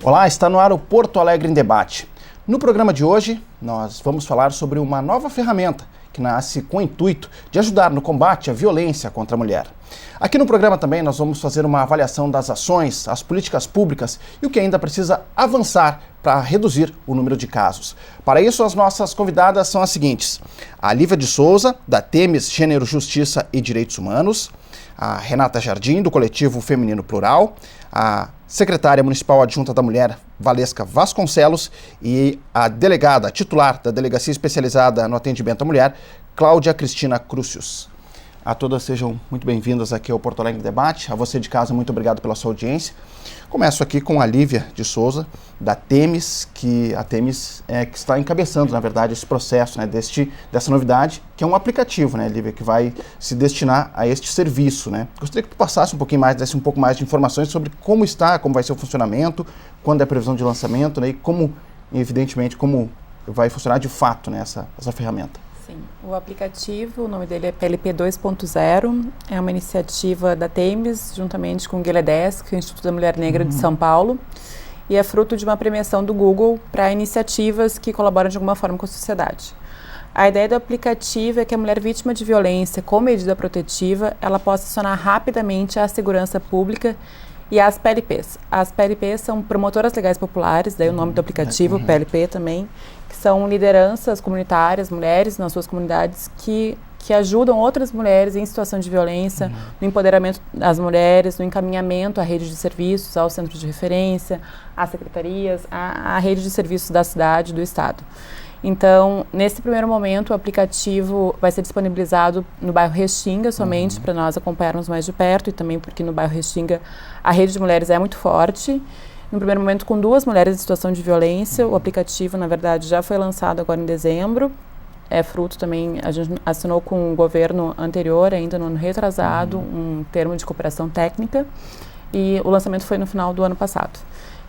Olá, está no ar o Porto Alegre em Debate. No programa de hoje, nós vamos falar sobre uma nova ferramenta que nasce com o intuito de ajudar no combate à violência contra a mulher. Aqui no programa também nós vamos fazer uma avaliação das ações, as políticas públicas e o que ainda precisa avançar para reduzir o número de casos. Para isso, as nossas convidadas são as seguintes: a Lívia de Souza, da Temis Gênero, Justiça e Direitos Humanos, a Renata Jardim, do Coletivo Feminino Plural, a secretária municipal adjunta da Mulher, Valesca Vasconcelos, e a delegada titular da Delegacia Especializada no Atendimento à Mulher, Cláudia Cristina Crucius. A todas sejam muito bem-vindas aqui ao Porto Alegre Debate. A você de casa, muito obrigado pela sua audiência. Começo aqui com a Lívia de Souza, da Temis, que está encabeçando, na verdade, esse processo, né, dessa novidade, que é um aplicativo, né, Lívia, que vai se destinar a este serviço, né. Gostaria que tu passasse desse um pouco mais de informações sobre como vai ser o funcionamento, quando é a previsão de lançamento, né, e como, evidentemente, como vai funcionar de fato, né, essa ferramenta. Sim, o aplicativo, o nome dele é PLP 2.0, é uma iniciativa da Temis, juntamente com o Guiledes, que é o Instituto da Mulher Negra de São Paulo, e é fruto de uma premiação do Google para iniciativas que colaboram de alguma forma com a sociedade. A ideia do aplicativo é que a mulher vítima de violência com medida protetiva, ela possa acionar rapidamente a segurança pública e as PLPs. As PLPs são promotoras legais populares, daí o nome do aplicativo, PLP também, que são lideranças comunitárias, mulheres nas suas comunidades que ajudam outras mulheres em situação de violência, no empoderamento das mulheres, no encaminhamento à rede de serviços, aos centros de referência, às secretarias, à rede de serviços da cidade, do estado. Então, nesse primeiro momento, o aplicativo vai ser disponibilizado no bairro Restinga somente, para nós acompanharmos mais de perto, e também porque no bairro Restinga a rede de mulheres é muito forte. No primeiro momento, com 2 mulheres em situação de violência. O aplicativo, na verdade, já foi lançado agora em dezembro. É fruto também, a gente assinou com o governo anterior, ainda no ano retrasado, um termo de cooperação técnica. E o lançamento foi no final do ano passado.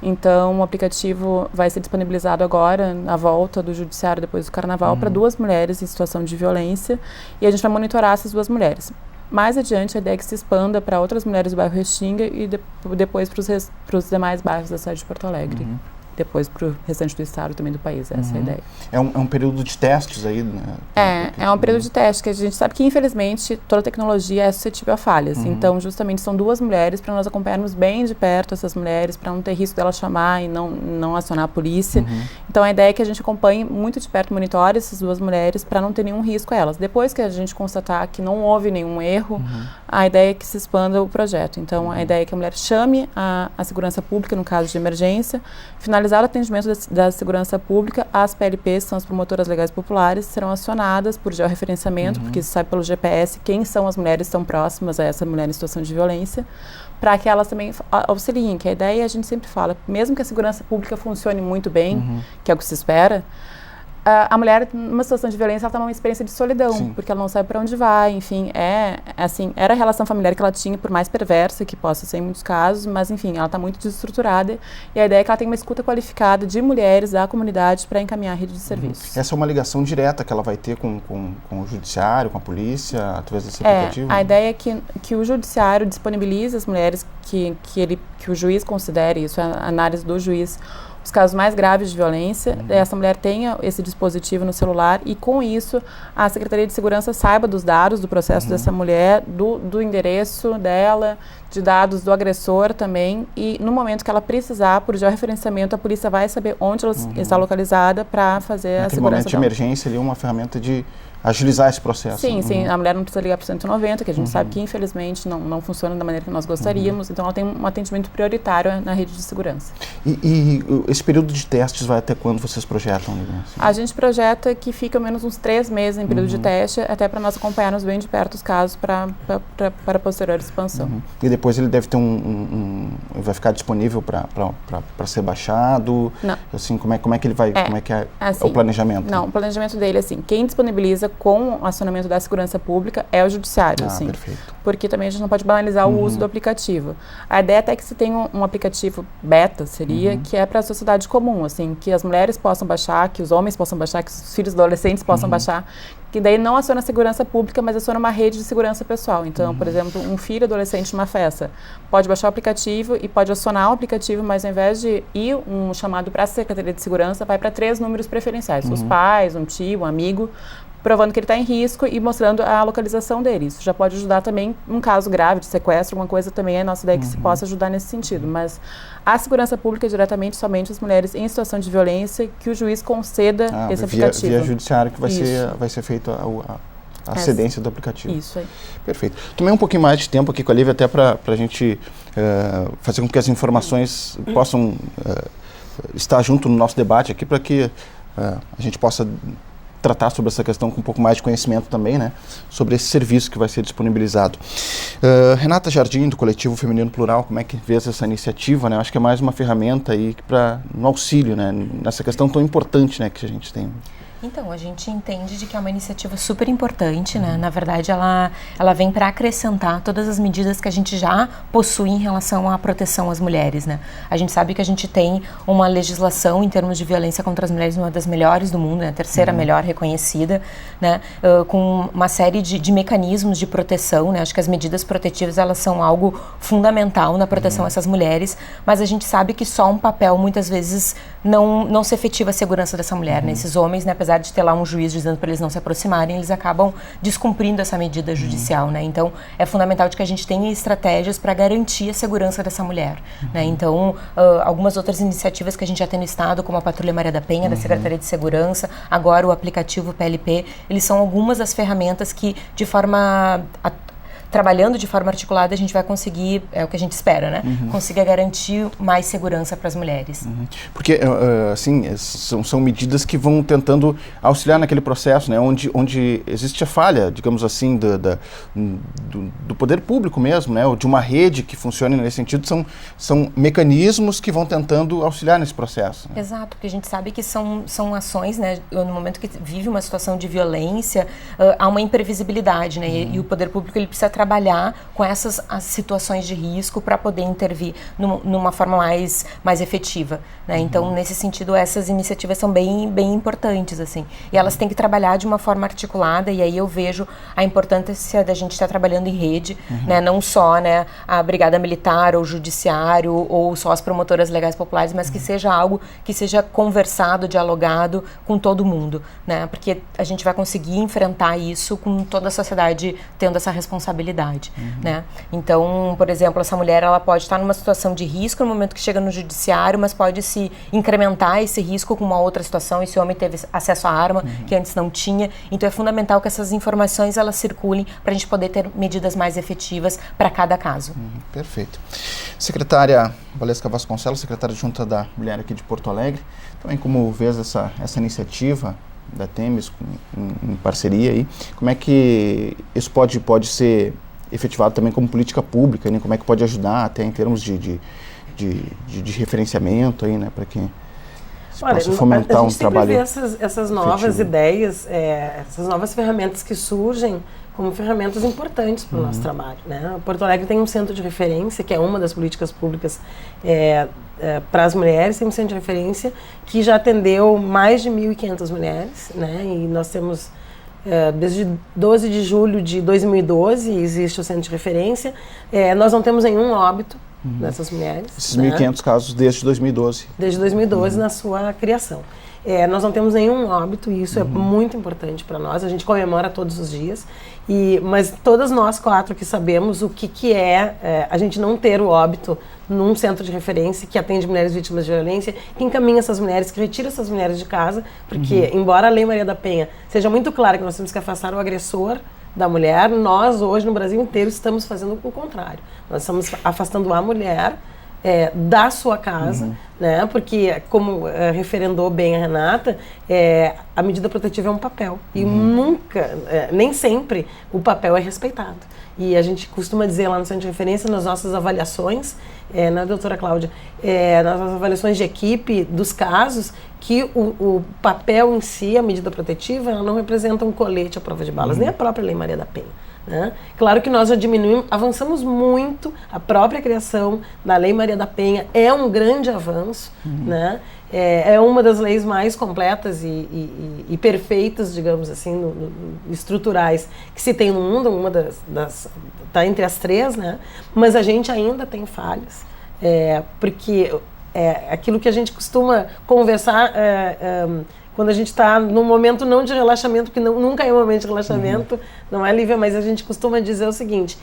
Então, o aplicativo vai ser disponibilizado agora, na volta do judiciário depois do carnaval, para 2 mulheres em situação de violência. E a gente vai monitorar essas 2 mulheres. Mais adiante, a ideia é que se expanda para outras mulheres do bairro Restinga e depois para os demais bairros da cidade de Porto Alegre. Depois para o restante do estado e também do país, essa é a ideia. É um período de testes aí, né? É um período de teste que a gente sabe que, infelizmente, toda tecnologia é suscetível a falhas. Então, justamente, são 2 mulheres para nós acompanharmos bem de perto essas mulheres, para não ter risco delas chamar e não acionar a polícia. Então, a ideia é que a gente acompanhe muito de perto, monitore essas 2 mulheres para não ter nenhum risco a elas. Depois que a gente constatar que não houve nenhum erro, a ideia é que se expanda o projeto. Então, a ideia é que a mulher chame a segurança pública, no caso de emergência, finalizar o atendimento da segurança pública, as PLPs, que são as promotoras legais populares, serão acionadas por georreferenciamento, porque se sabe pelo GPS quem são as mulheres que estão próximas a essa mulher em situação de violência, para que elas também auxiliem, que a ideia, a gente sempre fala, mesmo que a segurança pública funcione muito bem, que é o que se espera, a mulher, numa situação de violência, ela está numa experiência de solidão, porque ela não sabe para onde vai, enfim, era a relação familiar que ela tinha, por mais perversa que possa ser em muitos casos, mas, enfim, ela está muito desestruturada, e a ideia é que ela tenha uma escuta qualificada de mulheres da comunidade para encaminhar a rede de serviços. Essa é uma ligação direta que ela vai ter com o judiciário, com a polícia, através desse aplicativo? A ideia é que o judiciário disponibilize as mulheres que o juiz considere, isso é a análise do juiz, os casos mais graves de violência, essa mulher tenha esse dispositivo no celular e, com isso, a Secretaria de Segurança saiba dos dados do processo dessa mulher, do endereço dela, de dados do agressor também, e no momento que ela precisar, por georreferenciamento, a polícia vai saber onde ela está localizada para fazer a segurança dela. Momento de emergência ali, uma ferramenta de agilizar esse processo. Sim, a mulher não precisa ligar para o 190, que a gente sabe que, infelizmente, não funciona da maneira que nós gostaríamos, então ela tem um atendimento prioritário na rede de segurança. E esse período de testes vai até quando vocês projetam? Assim? A gente projeta que fica ao menos uns 3 meses em período de teste, até para nós acompanharmos bem de perto os casos para posterior expansão. E depois ele deve ter vai ficar disponível para ser baixado? Não. Assim, como é que ele vai, como é que é o planejamento? Não, o planejamento dele, assim, quem disponibiliza com o acionamento da segurança pública é o judiciário, assim. Perfeito. Porque também a gente não pode banalizar o uso do aplicativo. A ideia até que se tenha um aplicativo beta, seria, que é para a sociedade comum, assim, que as mulheres possam baixar, que os homens possam baixar, que os filhos adolescentes possam baixar, que daí não aciona a segurança pública, mas aciona uma rede de segurança pessoal. Então, por exemplo, um filho adolescente numa festa pode baixar o aplicativo e pode acionar o aplicativo, mas ao invés de ir um chamado para a Secretaria de Segurança, vai para 3 números preferenciais. Os pais, um tio, um amigo, provando que ele está em risco e mostrando a localização dele. Isso já pode ajudar também, um caso grave de sequestro, alguma coisa também é nossa ideia que se possa ajudar nesse sentido. Mas a segurança pública é diretamente somente as mulheres em situação de violência que o juiz conceda esse aplicativo. Via judiciário que vai ser feito a cedência do aplicativo. Isso aí. Perfeito. Tomei um pouquinho mais de tempo aqui com a Lívia até para a gente fazer com que as informações possam estar junto no nosso debate aqui, para que a gente possa tratar sobre essa questão com um pouco mais de conhecimento também, né, sobre esse serviço que vai ser disponibilizado. Renata Jardim, do Coletivo Feminino Plural, como é que vê essa iniciativa, né? Acho que é mais uma ferramenta aí no auxílio, né, nessa questão tão importante, né, que a gente tem. Então, a gente entende de que é uma iniciativa super importante, né? Na verdade, ela vem para acrescentar todas as medidas que a gente já possui em relação à proteção às mulheres, né? A gente sabe que a gente tem uma legislação em termos de violência contra as mulheres, uma das melhores do mundo, né? A terceira melhor reconhecida, né? Com uma série de mecanismos de proteção, né? Acho que as medidas protetivas, elas são algo fundamental na proteção a essas mulheres, mas a gente sabe que só um papel, muitas vezes, não se efetiva a segurança dessa mulher, né? Esses homens, né, apesar de ter lá um juiz dizendo para eles não se aproximarem, eles acabam descumprindo essa medida judicial, né? Então, é fundamental de que a gente tenha estratégias para garantir a segurança dessa mulher, né? Então, algumas outras iniciativas que a gente já tem no Estado, como a Patrulha Maria da Penha, da Secretaria de Segurança, agora o aplicativo PLP, eles são algumas das ferramentas que, trabalhando de forma articulada, a gente vai conseguir, é o que a gente espera, né? Conseguir garantir mais segurança para as mulheres. Porque, assim, são medidas que vão tentando auxiliar naquele processo, né? Onde existe a falha, digamos assim, do poder público mesmo, né? Ou de uma rede que funcione nesse sentido, são mecanismos que vão tentando auxiliar nesse processo. Né? Exato, porque a gente sabe que são ações, né? No momento que vive uma situação de violência, há uma imprevisibilidade, né? E o poder público, ele precisa trabalhar com essas situações de risco para poder intervir numa forma mais efetiva, né? Então, nesse sentido, essas iniciativas são bem importantes, assim. E elas têm que trabalhar de uma forma articulada, e aí eu vejo a importância da gente estar trabalhando em rede, né? Não só, né, a Brigada Militar, ou o Judiciário, ou só as promotoras legais populares, mas que seja algo que seja conversado, dialogado com todo mundo, né? Porque a gente vai conseguir enfrentar isso com toda a sociedade tendo essa responsabilidade. Né? Então, por exemplo, essa mulher, ela pode estar numa situação de risco no momento que chega no judiciário, mas pode se incrementar esse risco com uma outra situação. Esse homem teve acesso à arma que antes não tinha. Então, é fundamental que essas informações, elas circulem para a gente poder ter medidas mais efetivas para cada caso. Perfeito. Secretária Valesca Vasconcelos, secretária junta da Mulher aqui de Porto Alegre, também como vês essa iniciativa da Temes em parceria aí, como é que isso pode ser efetivado também como política pública, né? Como é que pode ajudar até em termos de referenciamento aí, né, para que se possa fomentar um trabalho. A gente sempre vê essas novas ideias, essas novas ferramentas que surgem como ferramentas importantes para o nosso trabalho, né? Porto Alegre tem um centro de referência, que é uma das políticas públicas para as mulheres, tem um centro de referência que já atendeu mais de 1.500 mulheres, né? E nós temos, desde 12 de julho de 2012, existe o centro de referência. Nós não temos nenhum óbito dessas mulheres. Esses 1.500 casos desde 2012. Desde 2012, na sua criação. Nós não temos nenhum óbito e isso é muito importante para nós. A gente comemora todos os dias. Mas todas nós 4 que sabemos o que é a gente não ter o óbito num centro de referência que atende mulheres vítimas de violência, que encaminha essas mulheres, que retira essas mulheres de casa, porque embora a Lei Maria da Penha seja muito clara que nós temos que afastar o agressor da mulher, nós hoje no Brasil inteiro estamos fazendo o contrário. Nós estamos afastando a mulher da sua casa, né? Porque, como referendou bem a Renata, a medida protetiva é um papel. E nunca, nem sempre, o papel é respeitado. E a gente costuma dizer lá no Centro de Referência, nas nossas avaliações, né, doutora Cláudia, nas nossas avaliações de equipe dos casos, que o papel em si, a medida protetiva, ela não representa um colete à prova de balas, nem a própria Lei Maria da Penha. Né? Claro que nós já diminuímos, avançamos muito, a própria criação da Lei Maria da Penha é um grande avanço, né? É uma das leis mais completas e perfeitas, digamos assim, estruturais que se tem no mundo, uma está entre as 3, né? Mas a gente ainda tem falhas, porque aquilo que a gente costuma conversar quando a gente está num momento não de relaxamento, porque nunca é um momento de relaxamento, não é, Lívia? Mas a gente costuma dizer o seguinte,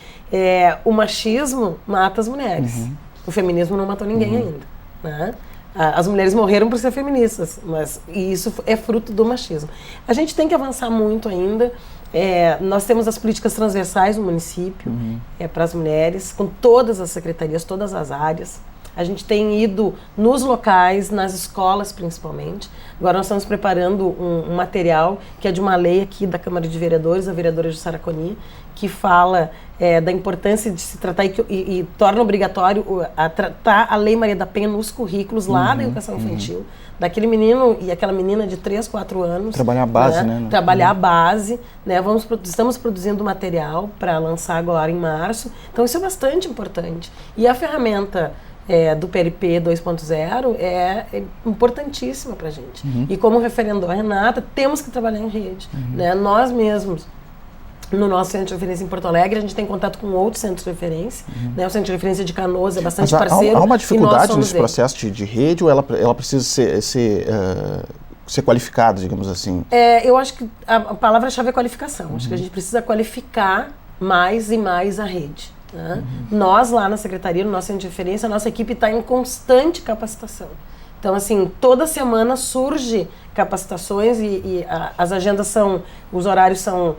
o machismo mata as mulheres, o feminismo não matou ninguém ainda, né? As mulheres morreram por ser feministas, e isso é fruto do machismo. A gente tem que avançar muito ainda. Nós temos as políticas transversais no município para as mulheres, com todas as secretarias, todas as áreas. A gente tem ido nos locais, nas escolas principalmente. Agora nós estamos preparando um material que é de uma lei aqui da Câmara de Vereadores, a vereadora Jussara Coni, que fala da importância de se tratar e torna obrigatório tratar a Lei Maria da Penha nos currículos lá da educação infantil, daquele menino e aquela menina de 3, 4 anos. Trabalhar a base, né? Trabalhar a base, né? Estamos produzindo material para lançar agora em março, então isso é bastante importante. E a ferramenta do PLP 2.0 é importantíssima para a gente. E como referendou a Renata, temos que trabalhar em rede. Né? Nós mesmos, no nosso centro de referência em Porto Alegre, a gente tem contato com outros centros de referência. Né? O centro de referência de Canoas é bastante parceiro. Há uma dificuldade nesse processo de rede ou ela precisa ser qualificada, digamos assim? Eu acho que a palavra-chave é qualificação. Acho que a gente precisa qualificar mais e mais a rede. Né? Nós lá na secretaria, no nosso centro de referência, a nossa equipe está em constante capacitação. Então, assim, toda semana surge capacitações e as agendas os horários são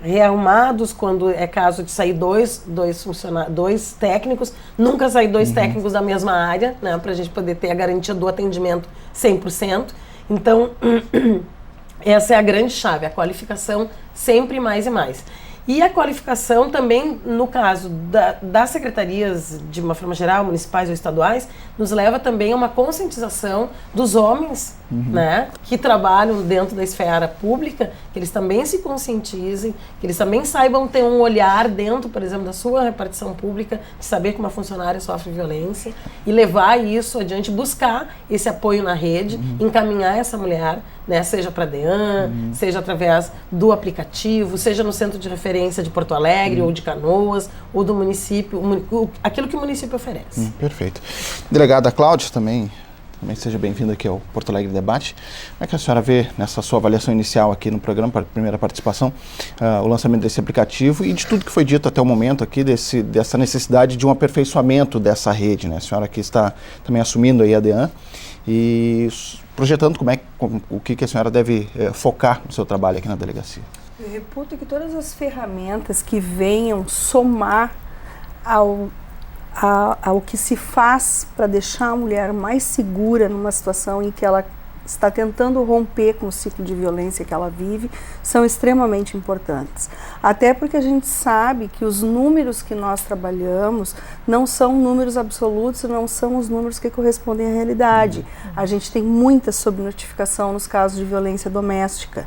rearrumados quando é caso de sair dois técnicos, nunca sair 2 técnicos da mesma área, né, para a gente poder ter a garantia do atendimento 100%. Então, essa é a grande chave, a qualificação sempre mais e mais. E a qualificação também, no caso das secretarias, de uma forma geral, municipais ou estaduais, nos leva também a uma conscientização dos homens, né, que trabalham dentro da esfera pública, que eles também se conscientizem, que eles também saibam ter um olhar dentro, por exemplo, da sua repartição pública, de saber que uma funcionária sofre violência e levar isso adiante, buscar esse apoio na rede, encaminhar essa mulher, né, seja para a DEAN, seja através do aplicativo, seja no centro de referência de Porto Alegre ou de Canoas, ou do município, aquilo que o município oferece. Perfeito. Delegada Cláudia, também seja bem-vinda aqui ao Porto Alegre Debate. Como é que a senhora vê, nessa sua avaliação inicial aqui no programa, para a primeira participação, o lançamento desse aplicativo e de tudo que foi dito até o momento aqui, dessa necessidade de um aperfeiçoamento dessa rede, né? A senhora aqui está também assumindo aí a DEAN e projetando o que a senhora deve focar no seu trabalho aqui na delegacia. Eu reputo que todas as ferramentas que venham somar ao que se faz para deixar a mulher mais segura numa situação em que ela está tentando romper com o ciclo de violência que ela vive, são extremamente importantes. Até porque a gente sabe que os números que nós trabalhamos não são números absolutos, não são os números que correspondem à realidade. A gente tem muita subnotificação nos casos de violência doméstica.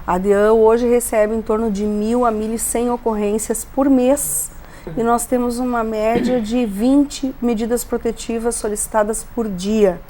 A DEAN hoje recebe em torno de 1.000 a 1.100 ocorrências por mês. E nós temos uma média de 20 medidas protetivas solicitadas por dia.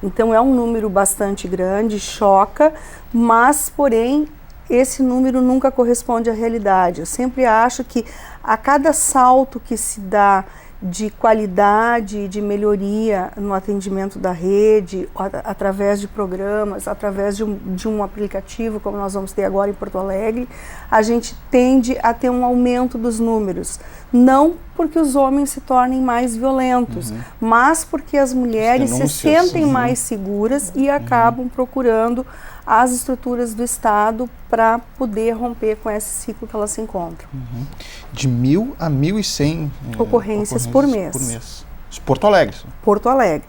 Então é um número bastante grande, choca, mas, porém, esse número nunca corresponde à realidade. Eu sempre acho que a cada salto que se dá de qualidade, de melhoria no atendimento da rede, através de programas, através de um aplicativo, como nós vamos ter agora em Porto Alegre, a gente tende a ter um aumento dos números. Não porque os homens se tornem mais violentos, mas porque as mulheres se sentem mais seguras e acabam procurando as estruturas do Estado para poder romper com esse ciclo que elas se encontram. De 1.000 a 1.100 ocorrências por mês. Porto Alegre. Porto Alegre.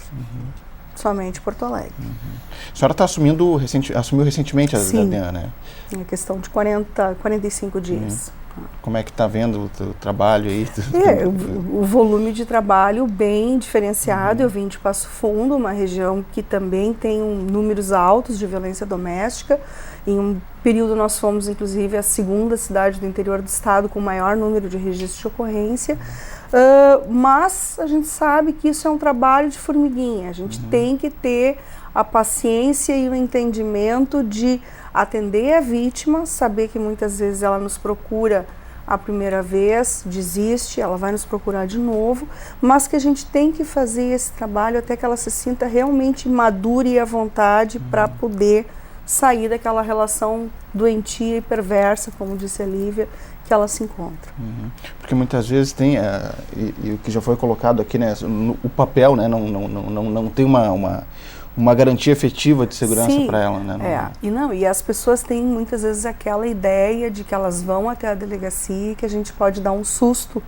Somente Porto Alegre. A senhora assumiu recentemente a DEAN, né? Em questão de 45 dias. Como é que está vendo o trabalho aí? O volume de trabalho bem diferenciado. Eu vim de Passo Fundo, uma região que também tem números altos de violência doméstica. Em um período nós fomos, inclusive, a segunda cidade do interior do estado com o maior número de registros de ocorrência. Mas a gente sabe que isso é um trabalho de formiguinha. A gente tem que ter a paciência e o entendimento de atender a vítima, saber que muitas vezes ela nos procura a primeira vez, desiste, ela vai nos procurar de novo, mas que a gente tem que fazer esse trabalho até que ela se sinta realmente madura e à vontade para poder sair daquela relação doentia e perversa, como disse a Lívia, que ela se encontra. Porque muitas vezes tem, e o que já foi colocado aqui, né, o papel, né, não tem uma garantia efetiva de segurança para ela, né? E as pessoas têm muitas vezes aquela ideia de que elas vão até a delegacia e que a gente pode dar um susto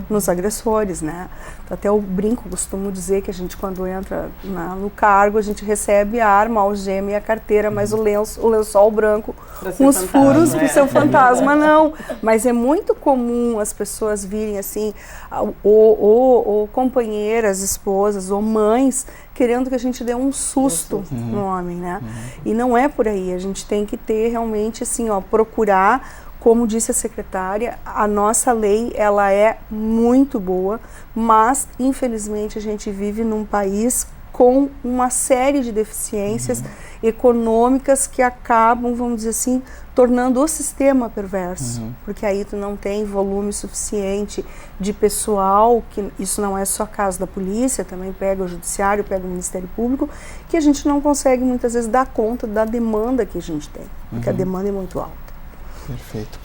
nos agressores, né? Até eu costumo dizer que a gente, quando entra no cargo, a gente recebe a arma, a algema e a carteira, mas o lençol branco com os furos para ser um fantasma, não. Mas é muito comum as pessoas virem assim, ou companheiras, esposas ou mães, querendo que a gente dê um susto no homem, né? E não é por aí, a gente tem que ter realmente assim, procurar, como disse a secretária, a nossa lei, ela é muito boa, mas infelizmente a gente vive num país com uma série de deficiências econômicas que acabam, vamos dizer assim, tornando o sistema perverso, porque aí tu não tem volume suficiente de pessoal, que isso não é só caso da polícia, também pega o judiciário, pega o Ministério Público, que a gente não consegue muitas vezes dar conta da demanda que a gente tem, porque a demanda é muito alta. Perfeito.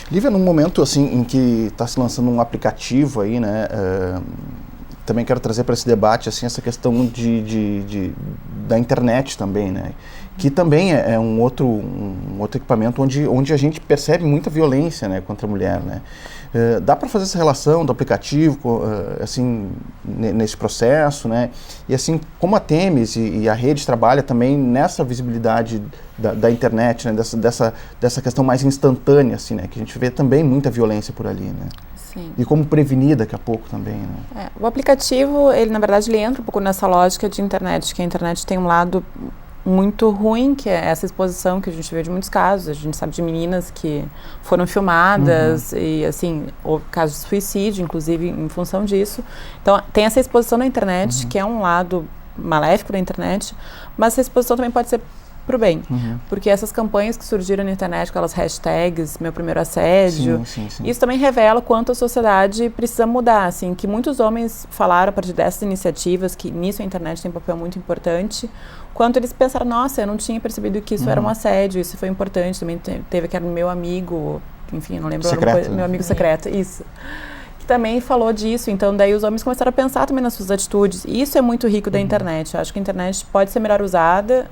Lívia, num momento assim em que está se lançando um aplicativo aí, né, também quero trazer para esse debate assim, essa questão da internet também, né? Que também é um outro equipamento onde a gente percebe muita violência, né, contra a mulher, né? Dá para fazer essa relação do aplicativo assim, nesse processo, né? E assim, como a Temis e a rede trabalha também nessa visibilidade da internet, né? Dessa questão mais instantânea, assim, né? Que a gente vê também muita violência por ali, né? Sim. E como prevenir daqui a pouco também, né? O aplicativo, ele na verdade ele entra um pouco nessa lógica de internet, que a internet tem um lado muito ruim, que é essa exposição que a gente vê de muitos casos. A gente sabe de meninas que foram filmadas e, assim, houve casos de suicídio, inclusive, em função disso. Então, tem essa exposição na internet, que é um lado maléfico da internet, mas essa exposição também pode ser pro bem, porque essas campanhas que surgiram na internet, aquelas hashtags, meu primeiro assédio, sim. isso também revela quanto a sociedade precisa mudar, assim, que muitos homens falaram a partir dessas iniciativas, que nisso a internet tem um papel muito importante, quanto eles pensaram, nossa, eu não tinha percebido que isso era um assédio, isso foi importante, também teve aquele meu amigo, enfim, não lembro, secreto, meu amigo secreto, isso. Também falou disso, então daí os homens começaram a pensar também nas suas atitudes, e isso é muito rico da internet. Eu acho que a internet pode ser melhor usada,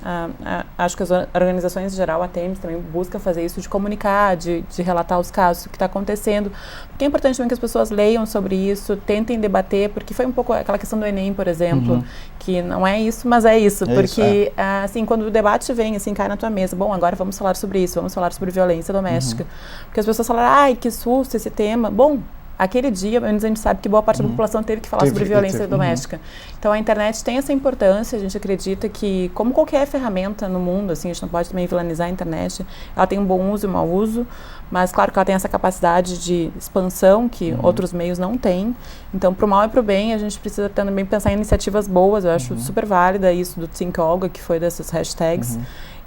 acho que as organizações em geral, a Temis também busca fazer isso, de comunicar, de relatar os casos, o que está acontecendo, porque é importante também que as pessoas leiam sobre isso, tentem debater, porque foi um pouco aquela questão do Enem, por exemplo, que não é isso, mas é isso, porque assim, quando o debate vem, assim, cai na tua mesa, bom, agora vamos falar sobre isso, vamos falar sobre violência doméstica, porque as pessoas falaram, ai, que susto esse tema, bom, aquele dia, pelo menos a gente sabe que boa parte da população teve que falar sobre violência doméstica. Então a internet tem essa importância, a gente acredita que, como qualquer ferramenta no mundo, assim, a gente não pode também vilanizar a internet, ela tem um bom uso e um mau uso, mas claro que ela tem essa capacidade de expansão que outros meios não têm. Então, pro mal e pro bem, a gente precisa também pensar em iniciativas boas, eu acho super válida isso do Think Olga, que foi dessas hashtags.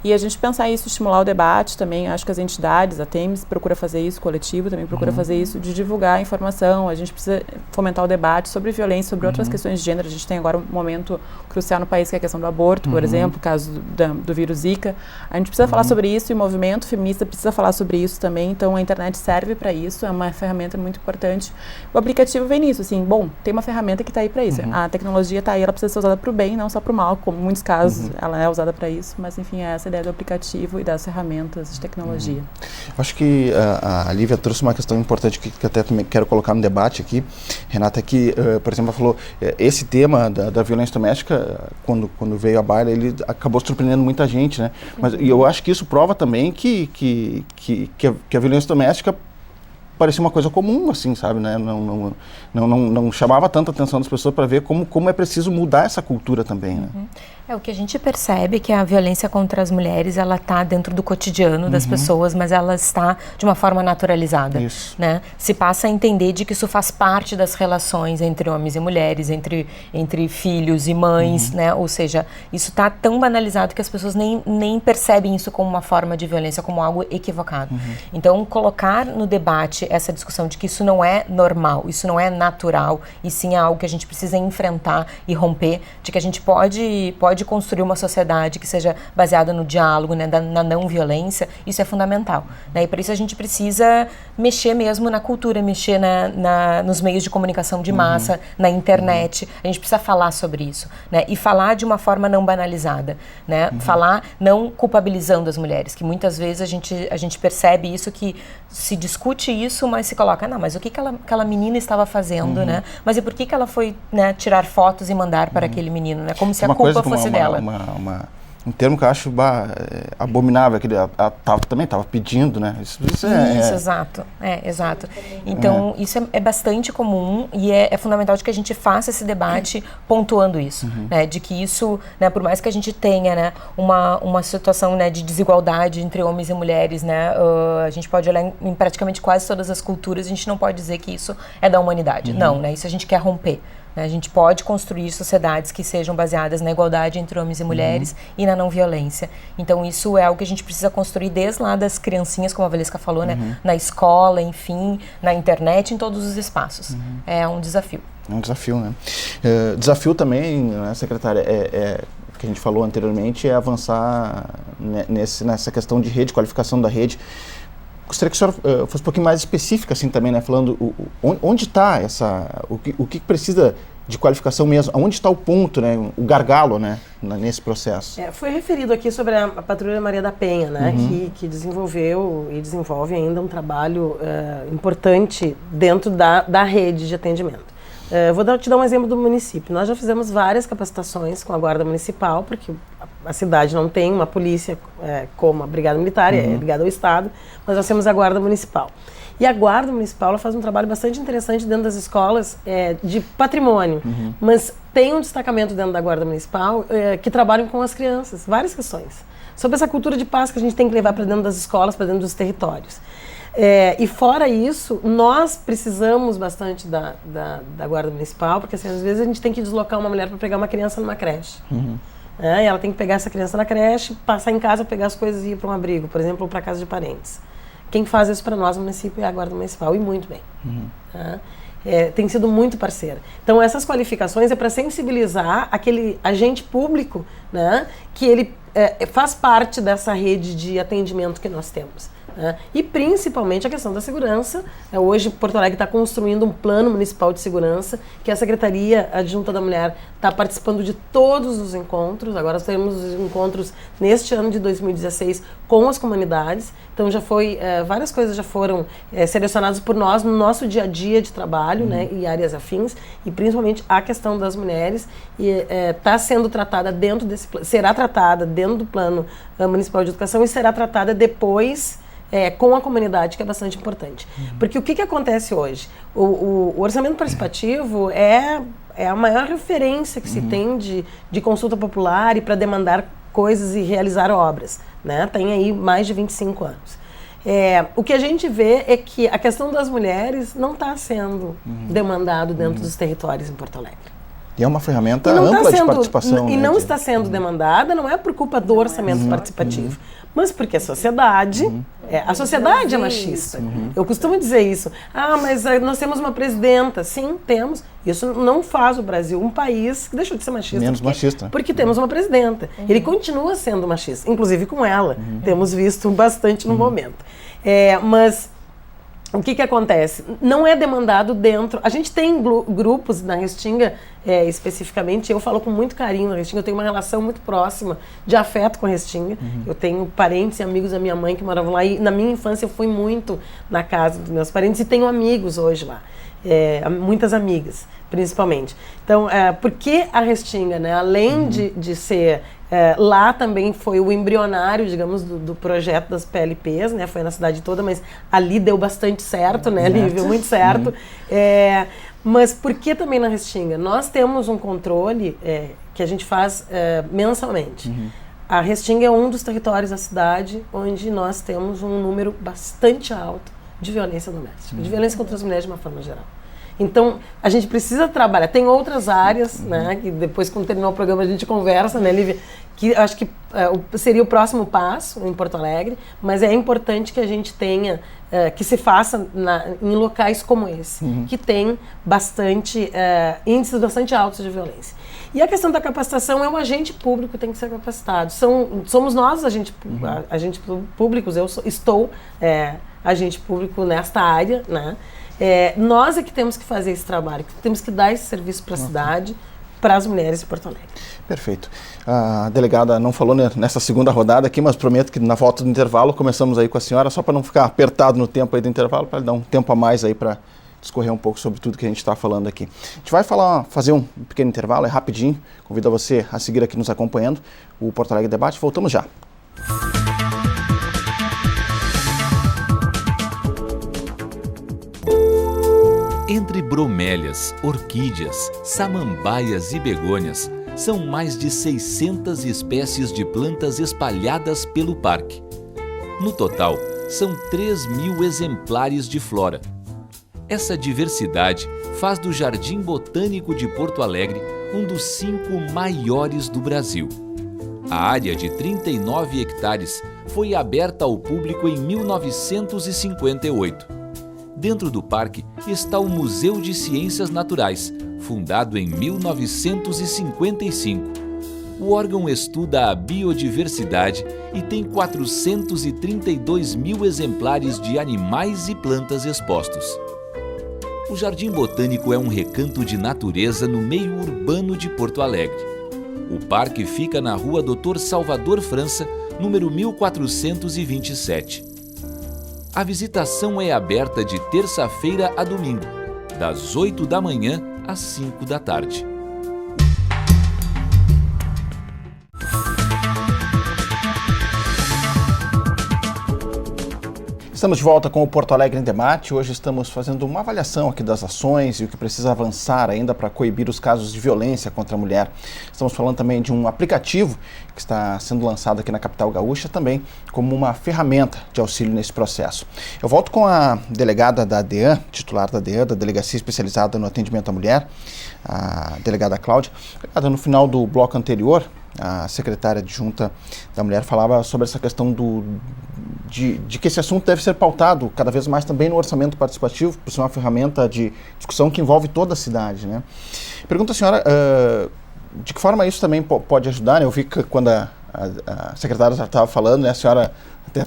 E a gente pensar isso, estimular o debate também, acho que as entidades, a Temis procura fazer isso, o coletivo também procura fazer isso, de divulgar a informação, a gente precisa fomentar o debate sobre violência, sobre outras questões de gênero. A gente tem agora um momento crucial no país, que é a questão do aborto, por exemplo, o caso do vírus Zika. A gente precisa falar sobre isso, e o movimento feminista precisa falar sobre isso também, então a internet serve para isso, é uma ferramenta muito importante. O aplicativo vem nisso, assim, bom, tem uma ferramenta que está aí para isso, a tecnologia está aí, ela precisa ser usada para o bem, não só para o mal, como em muitos casos ela é usada para isso, mas enfim, é essa essa ideia do aplicativo e das ferramentas de tecnologia. Acho que a Lívia trouxe uma questão importante que até também quero colocar no debate aqui, Renata, que, por exemplo, ela falou, esse tema da violência doméstica, quando veio à baila, ele acabou surpreendendo muita gente, né? Mas eu acho que isso prova também que a violência doméstica parecia uma coisa comum, assim, sabe, né? Não chamava tanta atenção das pessoas para ver como é preciso mudar essa cultura também, né? O que a gente percebe é que a violência contra as mulheres, ela está dentro do cotidiano das pessoas, mas ela está de uma forma naturalizada, né? Se passa a entender de que isso faz parte das relações entre homens e mulheres, entre filhos e mães, né? Ou seja, isso está tão banalizado que as pessoas nem percebem isso como uma forma de violência, como algo equivocado. Então, colocar no debate essa discussão de que isso não é normal, isso não é natural, e sim é algo que a gente precisa enfrentar e romper, de que a gente pode construir uma sociedade que seja baseada no diálogo, né, na não violência, isso é fundamental, né? E por isso a gente precisa mexer mesmo na cultura, mexer nos meios de comunicação de massa, na internet, a gente precisa falar sobre isso, né? E falar de uma forma não banalizada, né? Falar não culpabilizando as mulheres, que muitas vezes a gente percebe isso, que se discute isso, mas se coloca, não, mas o que aquela menina estava fazendo, né? Mas e por que ela foi, né, tirar fotos e mandar para aquele menino, né? Como se a culpa fosse dela. Um termo que eu acho abominável, que ele também estava pedindo, né? Isso exato. Exato. Então, isso é bastante comum e é fundamental de que a gente faça esse debate pontuando isso, né? De que isso, né, por mais que a gente tenha, né, uma situação, né, de desigualdade entre homens e mulheres, né? A gente pode olhar em praticamente quase todas as culturas, a gente não pode dizer que isso é da humanidade. Não, né? Isso a gente quer romper. A gente pode construir sociedades que sejam baseadas na igualdade entre homens e mulheres e na não violência. Então, isso é algo que a gente precisa construir desde lá das criancinhas, como a Valesca falou, né? Na escola, enfim, na internet, em todos os espaços. É um desafio. É um desafio, né? Desafio também, né, secretária, que a gente falou anteriormente, é avançar nessa questão de rede, qualificação da rede. Gostaria que a senhora fosse um pouquinho mais específica, assim, também, né? Falando onde está o que precisa de qualificação mesmo, onde está o ponto, né? O gargalo, né? Nesse processo. Foi referido aqui sobre a Patrulha Maria da Penha, né? Que desenvolveu e desenvolve ainda um trabalho importante dentro da rede de atendimento. Vou te dar um exemplo do município. Nós já fizemos várias capacitações com a Guarda Municipal, porque a cidade não tem uma polícia como a Brigada Militar, é ligada ao Estado, mas nós temos a Guarda Municipal. E a Guarda Municipal ela faz um trabalho bastante interessante dentro das escolas de patrimônio, mas tem um destacamento dentro da Guarda Municipal que trabalham com as crianças, várias questões, sobre essa cultura de paz que a gente tem que levar para dentro das escolas, para dentro dos territórios. E fora isso, nós precisamos bastante da Guarda Municipal, porque assim, às vezes a gente tem que deslocar uma mulher para pegar uma criança numa creche. E ela tem que pegar essa criança na creche, passar em casa, pegar as coisas e ir para um abrigo, por exemplo, ou para casa de parentes. Quem faz isso para nós no município é a Guarda Municipal, e muito bem. Tem sido muito parceira. Então, essas qualificações é para sensibilizar aquele agente público, né, que ele faz parte dessa rede de atendimento que nós temos. E principalmente a questão da segurança. Hoje Porto Alegre está construindo um plano municipal de segurança, que a Secretaria Adjunta da Mulher está participando de todos os encontros. Agora nós temos os encontros neste ano de 2016 com as comunidades. Então já foi, várias coisas já foram selecionadas por nós no nosso dia a dia de trabalho, né, e áreas afins, e principalmente a questão das mulheres está sendo tratada dentro desse será tratada dentro do plano municipal de educação e será tratada depois com a comunidade, que é bastante importante. Porque o que acontece hoje? O orçamento participativo é a maior referência que se tem de consulta popular e para demandar coisas e realizar obras, né? Tem aí mais de 25 anos. O que a gente vê é que a questão das mulheres não está sendo demandado dentro dos territórios em Porto Alegre. E é uma ferramenta ampla de participação. E não está sendo demandada, não é por culpa do orçamento participativo, mas porque a sociedade é machista. Eu costumo dizer isso. Mas nós temos uma presidenta. Sim, temos. Isso não faz o Brasil um país que deixou de ser machista. Menos machista. Porque temos uma presidenta. Ele continua sendo machista, inclusive com ela. Temos visto bastante no momento. Mas o que acontece? Não é demandado dentro. A gente tem grupos na Restinga, especificamente, eu falo com muito carinho na Restinga, eu tenho uma relação muito próxima de afeto com a Restinga. Eu tenho parentes e amigos da minha mãe que moravam lá, e na minha infância eu fui muito na casa dos meus parentes, e tenho amigos hoje lá. Muitas amigas, principalmente. Então, por que a Restinga, né? Além de ser... lá também foi o embrionário, digamos, do projeto das PLPs, né? Foi na cidade toda, mas ali deu bastante certo, né? Ali deu muito certo. Mas por que também na Restinga? Nós temos um controle que a gente faz mensalmente. A Restinga é um dos territórios da cidade onde nós temos um número bastante alto de violência doméstica, de violência contra as mulheres de uma forma geral. Então, a gente precisa trabalhar. Tem outras áreas, né, que depois, quando terminar o programa, a gente conversa, né, Lívia, que acho que seria o próximo passo em Porto Alegre, mas é importante que a gente tenha, que se faça em locais como esse, que tem bastante, índices bastante altos de violência. E a questão da capacitação o agente público tem que ser capacitado. Somos nós agentes públicos, eu estou agente público nesta área, né? Nós é que temos que fazer esse trabalho, que temos que dar esse serviço para a cidade, para as mulheres de Porto Alegre. Perfeito. A delegada não falou nessa segunda rodada aqui, mas prometo que na volta do intervalo começamos aí com a senhora, só para não ficar apertado no tempo aí do intervalo, para dar um tempo a mais aí para discorrer um pouco sobre tudo que a gente está falando aqui. A gente vai fazer um pequeno intervalo, é rapidinho, convido você a seguir aqui nos acompanhando, o Porto Alegre Debate, voltamos já. Entre bromélias, orquídeas, samambaias e begônias, são mais de 600 espécies de plantas espalhadas pelo parque. No total, são 3.000 exemplares de flora. Essa diversidade faz do Jardim Botânico de Porto Alegre um dos 5 maiores do Brasil. A área de 39 hectares foi aberta ao público em 1958. Dentro do parque está o Museu de Ciências Naturais, fundado em 1955. O órgão estuda a biodiversidade e tem 432.000 exemplares de animais e plantas expostos. O Jardim Botânico é um recanto de natureza no meio urbano de Porto Alegre. O parque fica na rua Dr. Salvador França, número 1427. A visitação é aberta de terça-feira a domingo, das 8 da manhã às 5 da tarde. Estamos de volta com o Porto Alegre em Debate. Hoje estamos fazendo uma avaliação aqui das ações e o que precisa avançar ainda para coibir os casos de violência contra a mulher. Estamos falando também de um aplicativo que está sendo lançado aqui na capital gaúcha também como uma ferramenta de auxílio nesse processo. Eu volto com a delegada da DEAN, titular da DEAN, da Delegacia Especializada no Atendimento à Mulher, a delegada Cláudia. No final do bloco anterior, a secretária adjunta da Mulher falava sobre essa questão de que esse assunto deve ser pautado cada vez mais também no orçamento participativo, por ser uma ferramenta de discussão que envolve toda a cidade, né? Pergunto à senhora, de que forma isso também pode ajudar, né? Eu vi que quando a secretária já estava falando, né, a senhora até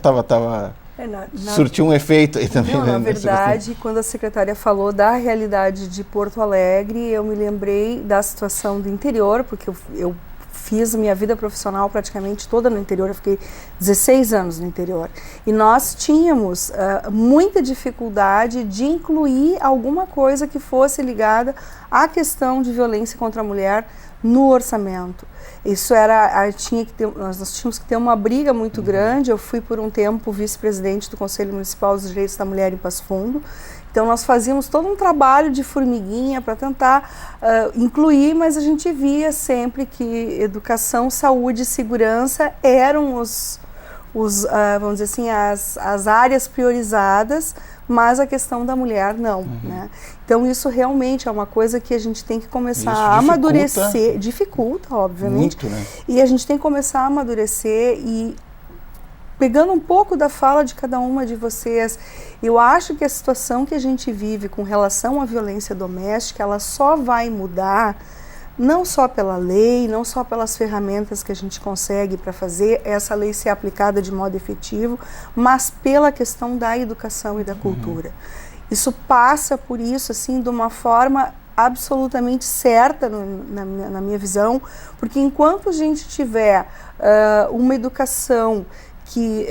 surtiu um efeito aí também. Não, né, na verdade, quando a secretária falou da realidade de Porto Alegre, eu me lembrei da situação do interior, porque eu fiz minha vida profissional praticamente toda no interior, eu fiquei 16 anos no interior. E nós tínhamos muita dificuldade de incluir alguma coisa que fosse ligada à questão de violência contra a mulher no orçamento. Isso era, nós tínhamos que ter uma briga muito grande. Eu fui por um tempo vice-presidente do Conselho Municipal dos Direitos da Mulher em Passo Fundo. Então nós fazíamos todo um trabalho de formiguinha para tentar incluir, mas a gente via sempre que educação, saúde e segurança eram vamos dizer assim, as áreas priorizadas, mas a questão da mulher não, né? Então isso realmente é uma coisa que a gente tem que começar a amadurecer, dificulta, obviamente, muito, né? E a gente tem que começar a amadurecer e pegando um pouco da fala de cada uma de vocês, eu acho que a situação que a gente vive com relação à violência doméstica, ela só vai mudar não só pela lei, não só pelas ferramentas que a gente consegue para fazer essa lei ser aplicada de modo efetivo, mas pela questão da educação e da cultura. Isso passa por isso, assim, de uma forma absolutamente certa na minha visão, porque enquanto a gente tiver uma educação que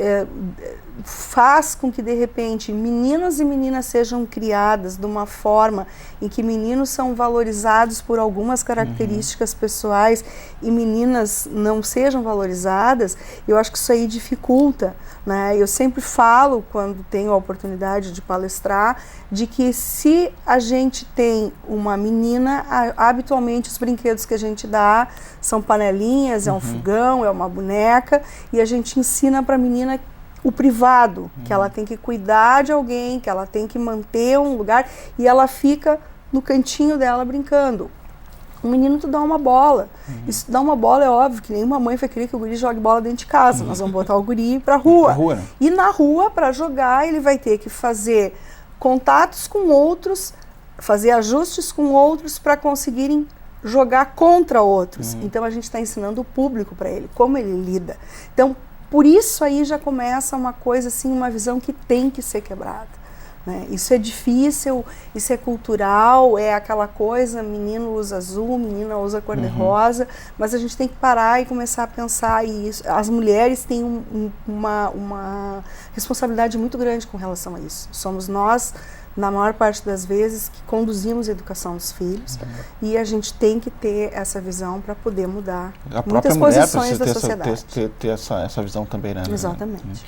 faz com que, de repente, meninos e meninas sejam criadas de uma forma em que meninos são valorizados por algumas características pessoais e meninas não sejam valorizadas, eu acho que isso aí dificulta, né? Eu sempre falo, quando tenho a oportunidade de palestrar, de que se a gente tem uma menina, habitualmente os brinquedos que a gente dá são panelinhas, é um fogão, é uma boneca, e a gente ensina para a menina o privado, que ela tem que cuidar de alguém, que ela tem que manter um lugar, e ela fica no cantinho dela brincando. O menino tu dá uma bola. E se tu dá uma bola, é óbvio que nenhuma mãe vai querer que o guri jogue bola dentro de casa. Nós vamos botar o guri pra rua. Né? E na rua, para jogar, ele vai ter que fazer contatos com outros, fazer ajustes com outros para conseguirem jogar contra outros. Então a gente está ensinando o público para ele, como ele lida. Então, por isso aí já começa uma coisa assim, uma visão que tem que ser quebrada, né? Isso é difícil, isso é cultural, é aquela coisa, menino usa azul, menina usa cor-de-rosa, mas a gente tem que parar e começar a pensar isso. As mulheres têm uma responsabilidade muito grande com relação a isso. Somos nós, na maior parte das vezes, que conduzimos a educação dos filhos, e a gente tem que ter essa visão para poder mudar muitas posições da sociedade. Ter essa visão também, né? Exatamente.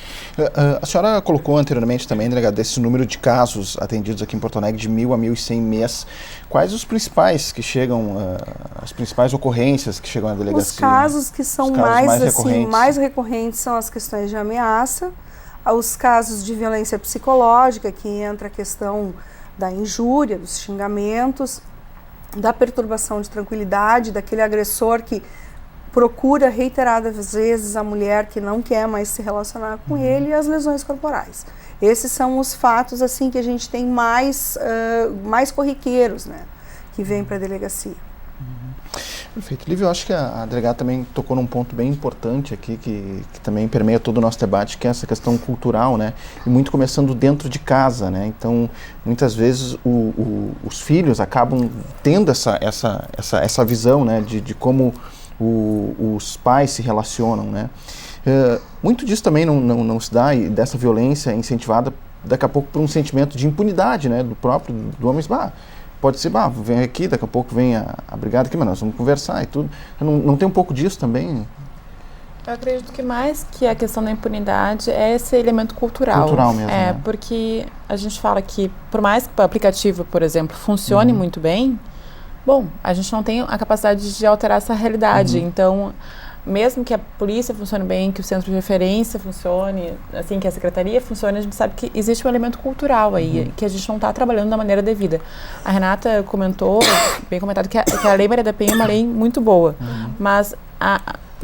A senhora colocou anteriormente também, delegada, desse número de casos atendidos aqui em Porto Alegre, de 1.000 a 1.100 mês. Quais os principais que chegam, as principais ocorrências que chegam à delegacia? Os casos que são mais recorrentes são as questões de ameaça, os casos de violência psicológica, que entra a questão da injúria, dos xingamentos, da perturbação de tranquilidade, daquele agressor que procura reiteradas vezes a mulher que não quer mais se relacionar com ele, e as lesões corporais. Esses são os fatos assim que a gente tem mais corriqueiros, né, que vêm para a delegacia. Perfeito. Lívia, eu acho que a delegada também tocou num ponto bem importante aqui, que também permeia todo o nosso debate, que é essa questão cultural, né? E muito começando dentro de casa, né? Então, muitas vezes os filhos acabam tendo essa visão, né? De como os pais se relacionam, né? Muito disso também não se dá, e dessa violência é incentivada daqui a pouco por um sentimento de impunidade, né? Do homem, pode ser, vem aqui, daqui a pouco vem a brigada aqui, mas nós vamos conversar e tudo. Não tem um pouco disso também? Eu acredito que mais que a questão da impunidade é esse elemento cultural. Cultural mesmo, né? Porque a gente fala que, por mais que o aplicativo, por exemplo, funcione muito bem, bom, a gente não tem a capacidade de alterar essa realidade. Então, mesmo que a polícia funcione bem, que o centro de referência funcione, assim, que a secretaria funcione, a gente sabe que existe um elemento cultural aí, que a gente não está trabalhando da maneira devida. A Renata comentou, bem comentado, que a Lei Maria da Penha é uma lei muito boa, mas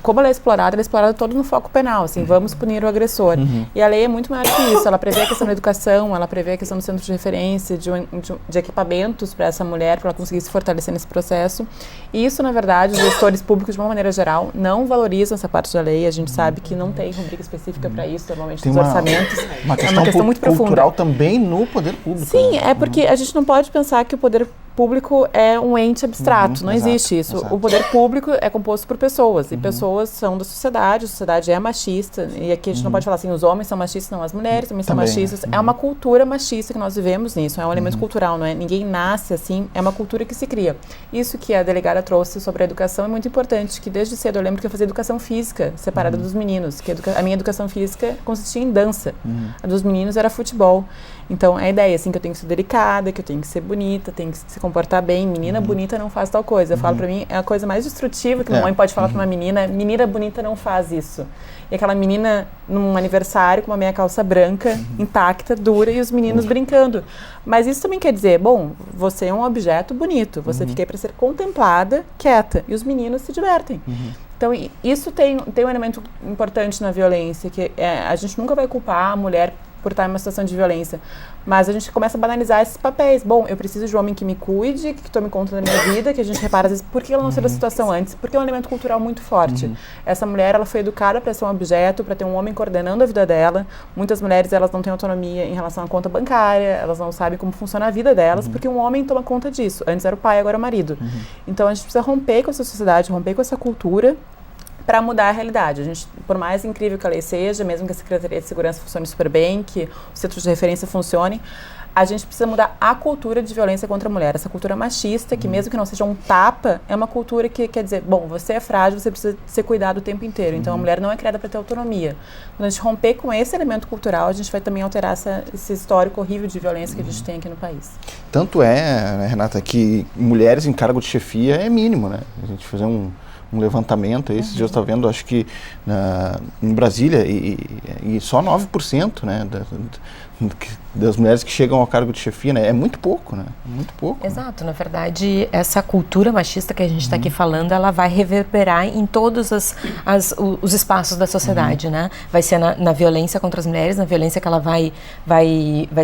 como ela é explorada toda no foco penal, assim, vamos punir o agressor. E a lei é muito maior que isso, ela prevê a questão da educação, ela prevê a questão do centro de referência, de equipamentos para essa mulher, para ela conseguir se fortalecer nesse processo. E isso, na verdade, os gestores públicos, de uma maneira geral, não valorizam essa parte da lei, a gente sabe que não tem rubrica específica para isso, normalmente nos orçamentos. É uma questão muito profunda. Cultural também no poder público. Sim, é porque a gente não pode pensar que o poder público é um ente abstrato, não existe isso. O poder público é composto por pessoas, e pessoas são da sociedade, a sociedade é machista, e aqui a gente não pode falar assim, os homens são machistas, não, as mulheres também são machistas. É uma cultura machista que nós vivemos nisso, é um elemento cultural, não é? Ninguém nasce assim, é uma cultura que se cria. Isso que a delegada trouxe sobre a educação é muito importante, que desde cedo eu lembro que eu fazia educação física separada dos meninos, que a minha educação física consistia em dança, a dos meninos era futebol. Então, a ideia, assim, que eu tenho que ser delicada, que eu tenho que ser bonita, tenho que se comportar bem. Menina bonita não faz tal coisa. Eu falo pra mim, é a coisa mais destrutiva que uma mãe pode falar pra uma menina. Menina bonita não faz isso. E aquela menina num aniversário com uma meia calça branca, intacta, dura, e os meninos brincando. Mas isso também quer dizer, bom, você é um objeto bonito. Você fica aí pra ser contemplada, quieta. E os meninos se divertem. Então, isso tem um elemento importante na violência, que a gente nunca vai culpar a mulher por estar em uma situação de violência. Mas a gente começa a banalizar esses papéis. Bom, eu preciso de um homem que me cuide, que tome conta da minha vida, que a gente repara às vezes por que ela não saiu da situação antes, porque é um elemento cultural muito forte. Essa mulher, ela foi educada para ser um objeto, para ter um homem coordenando a vida dela. Muitas mulheres, elas não têm autonomia em relação à conta bancária, elas não sabem como funciona a vida delas, porque um homem toma conta disso. Antes era o pai, agora é o marido. Então a gente precisa romper com essa sociedade, romper com essa cultura, para mudar a realidade. A gente, por mais incrível que a lei seja, mesmo que a Secretaria de Segurança funcione super bem, que os centros de referência funcionem, a gente precisa mudar a cultura de violência contra a mulher. Essa cultura machista, que mesmo que não seja um tapa, é uma cultura que quer dizer, bom, você é frágil, você precisa ser cuidado o tempo inteiro. Então, a mulher não é criada para ter autonomia. Quando a gente romper com esse elemento cultural, a gente vai também alterar esse histórico horrível de violência que a gente tem aqui no país. Tanto é, né, Renata, que mulheres em cargo de chefia é mínimo, né? A gente fazer um levantamento, esses dias eu estava vendo, acho que em Brasília, e só 9%, né, das mulheres que chegam ao cargo de chefia, né, é muito pouco, né, muito pouco. Exato, na verdade, essa cultura machista que a gente está aqui falando, ela vai reverberar em todos os espaços da sociedade, né, vai ser na violência contra as mulheres, na violência que ela vai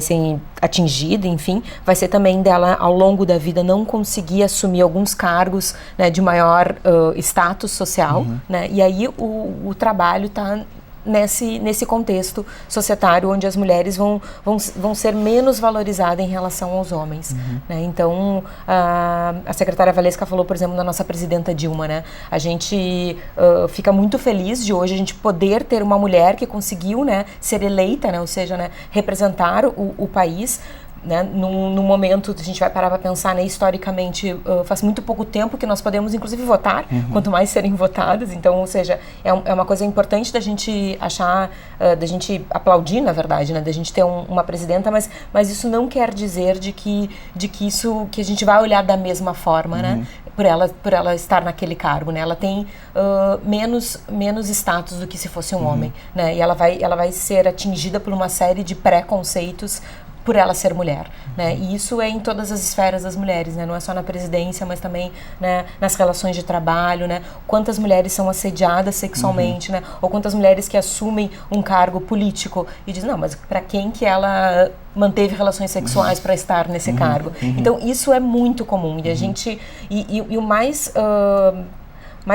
ser atingida, enfim, vai ser também dela, ao longo da vida, não conseguir assumir alguns cargos, né, de maior status social, né? E aí o trabalho está nesse contexto societário onde as mulheres vão ser menos valorizadas em relação aos homens, né? Então a secretária Valesca falou, por exemplo, da nossa presidenta Dilma, né? A gente fica muito feliz de hoje a gente poder ter uma mulher que conseguiu, né, ser eleita, né, ou seja, né, representar o país, né, num momento, a gente vai parar para pensar, né, historicamente, faz muito pouco tempo que nós podemos, inclusive, votar, quanto mais serem votadas. Então, ou seja, é uma coisa importante da gente achar, da gente aplaudir, na verdade, né, da gente ter uma presidenta, mas isso não quer dizer de que a gente vai olhar da mesma forma, né, por ela estar naquele cargo, né, ela tem menos status do que se fosse um homem, né, e ela vai ser atingida por uma série de preconceitos por ela ser mulher, né? E isso é em todas as esferas das mulheres, né? Não é só na presidência, mas também, né, nas relações de trabalho, né? Quantas mulheres são assediadas sexualmente, né? Ou quantas mulheres que assumem um cargo político e dizem, não, mas para quem que ela manteve relações sexuais para estar nesse cargo? Então, isso é muito comum. E a gente... E o mais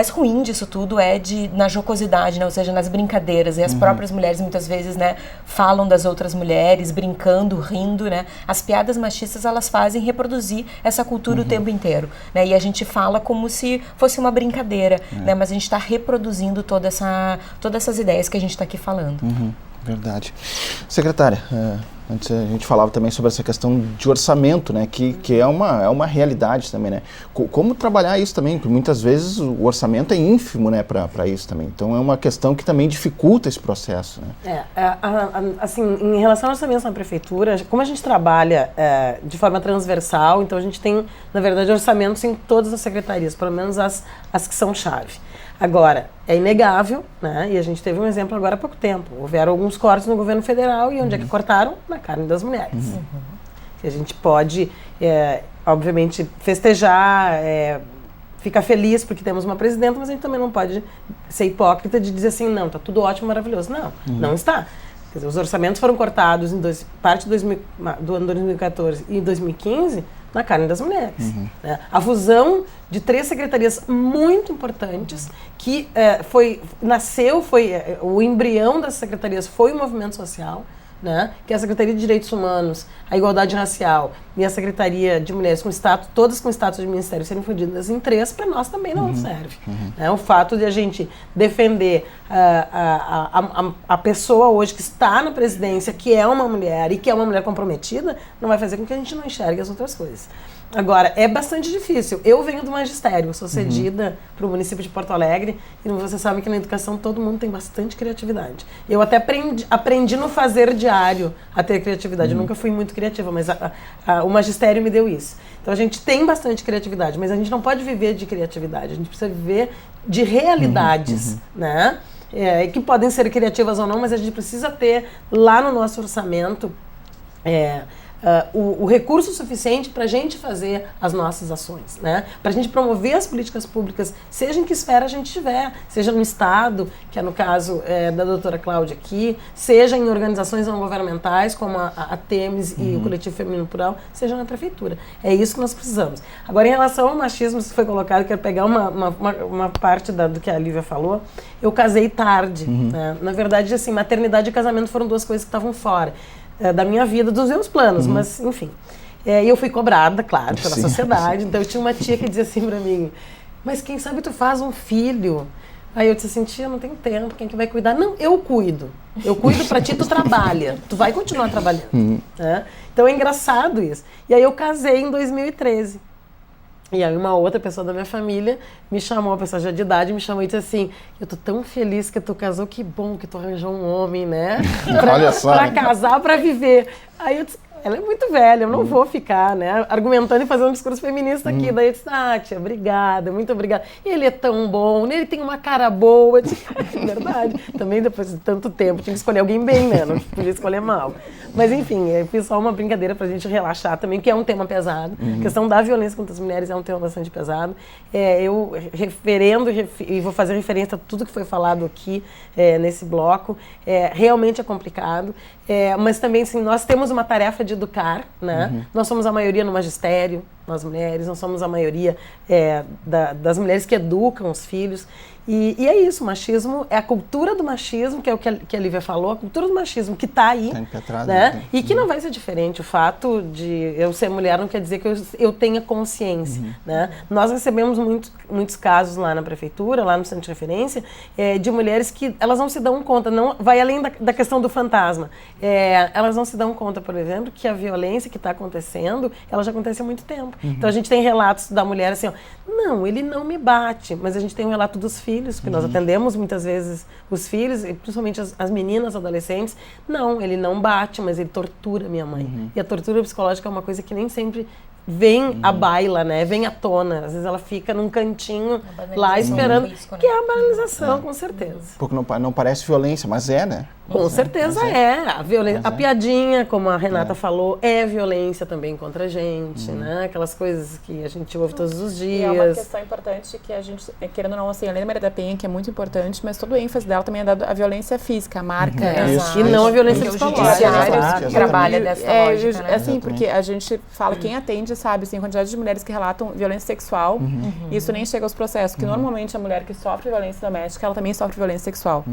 ruim disso tudo é na jocosidade, né? Ou seja, nas brincadeiras. E as próprias mulheres muitas vezes, né, falam das outras mulheres, brincando, rindo, né? As piadas machistas, elas fazem reproduzir essa cultura o tempo inteiro, né? E a gente fala como se fosse uma brincadeira, né? Mas a gente está reproduzindo todas essas ideias que a gente está aqui falando. Verdade. Secretária, antes a gente falava também sobre essa questão de orçamento, né, que é uma realidade também, né? Como trabalhar isso também? Porque muitas vezes o orçamento é ínfimo, né, para isso também. Então é uma questão que também dificulta esse processo, né? Assim, em relação ao orçamento na prefeitura, como a gente trabalha de forma transversal, então a gente tem, na verdade, orçamentos em todas as secretarias, pelo menos as que são chave. Agora, é inegável, né? E a gente teve um exemplo agora há pouco tempo. Houveram alguns cortes no governo federal e onde é que cortaram? Na carne das mulheres. Que a gente pode, obviamente, festejar, ficar feliz porque temos uma presidenta, mas a gente também não pode ser hipócrita de dizer assim, não, está tudo ótimo, maravilhoso. Não, não está. Quer dizer, os orçamentos foram cortados em parte do ano 2014 e 2015 na carne das mulheres. Né? A fusão de 3 secretarias muito importantes que o embrião das secretarias foi o movimento social, né? Que é a Secretaria de Direitos Humanos, a Igualdade Racial e a Secretaria de Mulheres com status, todas com status de ministério serem fundidas em 3, para nós também não serve. Né? O fato de a gente defender a pessoa hoje que está na presidência, que é uma mulher e que é uma mulher comprometida, não vai fazer com que a gente não enxergue as outras coisas. Agora, é bastante difícil. Eu venho do magistério, sou cedida para o município de Porto Alegre e você sabe que na educação todo mundo tem bastante criatividade. Eu até aprendi no fazer diário a ter criatividade. Eu nunca fui muito criativa, mas o magistério me deu isso. Então a gente tem bastante criatividade, mas a gente não pode viver de criatividade. A gente precisa viver de realidades, né? Que podem ser criativas ou não, mas a gente precisa ter lá no nosso orçamento o recurso suficiente para a gente fazer as nossas ações, né? Para a gente promover as políticas públicas, seja em que esfera a gente estiver, seja no Estado, que é no caso da doutora Cláudia aqui, seja em organizações não governamentais, como a Temes e o Coletivo Feminino Plural, seja na Prefeitura. É isso que nós precisamos. Agora, em relação ao machismo, que foi colocado, eu quero pegar uma parte do que a Lívia falou. Eu casei tarde, né? Na verdade, assim, maternidade e casamento foram duas coisas que estavam fora da minha vida, dos meus planos, mas enfim. E eu fui cobrada, claro, pela sociedade. Então eu tinha uma tia que dizia assim pra mim, mas quem sabe tu faz um filho? Aí eu disse assim, tia, não tenho tempo, quem que vai cuidar? Não, eu cuido pra ti, tu trabalha, tu vai continuar trabalhando. Né? Então é engraçado isso. E aí eu casei em 2013. E aí uma outra pessoa da minha família me chamou, uma pessoa já de idade, me chamou e disse assim, eu tô tão feliz que tu casou, que bom que tu arranjou um homem, né? Olha só. Pra casar, pra viver. Aí eu disse, ela é muito velha, eu não vou ficar, né, argumentando e fazendo um discurso feminista aqui. Daí eu disse, tia, obrigada, muito obrigada. Ele é tão bom, ele tem uma cara boa. Eu disse, é verdade. Também depois de tanto tempo, tinha que escolher alguém bem, né, não podia escolher mal. Mas enfim, eu fiz só uma brincadeira pra gente relaxar também, que é um tema pesado. A questão da violência contra as mulheres é um tema bastante pesado. Eu referendo e vou fazer referência a tudo que foi falado aqui nesse bloco. Realmente é complicado. Mas também, assim, nós temos uma tarefa de educar, né? Nós somos a maioria no magistério, nós mulheres, nós somos a maioria das mulheres que educam os filhos. E é isso, o machismo é a cultura do machismo, que é o que a Lívia falou, a cultura do machismo que está aí, né? E que não vai ser diferente. O fato de eu ser mulher não quer dizer que eu tenha consciência, né? Nós recebemos muitos casos lá na prefeitura, lá no centro de referência, de mulheres que elas não se dão conta, não vai além da questão do fantasma. Elas não se dão conta, por exemplo, que a violência que está acontecendo, ela já acontece há muito tempo. Então a gente tem relatos da mulher assim, ó, não, ele não me bate, mas a gente tem um relato dos filhos, porque nós atendemos muitas vezes os filhos, e principalmente as meninas, adolescentes. Não, ele não bate, mas ele tortura minha mãe. E a tortura psicológica é uma coisa que nem sempre vem à baila, né? Vem à tona. Às vezes ela fica num cantinho lá esperando, que é a banalização, com certeza. Porque não parece violência, mas é, né? Com certeza a violência. A piadinha, como a Renata falou, é violência também contra a gente, né? Aquelas coisas que a gente ouve todos os dias. E é uma questão importante que a gente, querendo ou não, assim, além da Maria da Penha, que é muito importante, mas todo o ênfase dela também é dado à violência física, a marca. E não a violência psicológica. O trabalha dessa lógica, né? Assim, porque a gente fala, quem atende sabe, assim, a quantidade de mulheres que relatam violência sexual, isso nem chega aos processos, porque normalmente a mulher que sofre violência doméstica, ela também sofre violência sexual.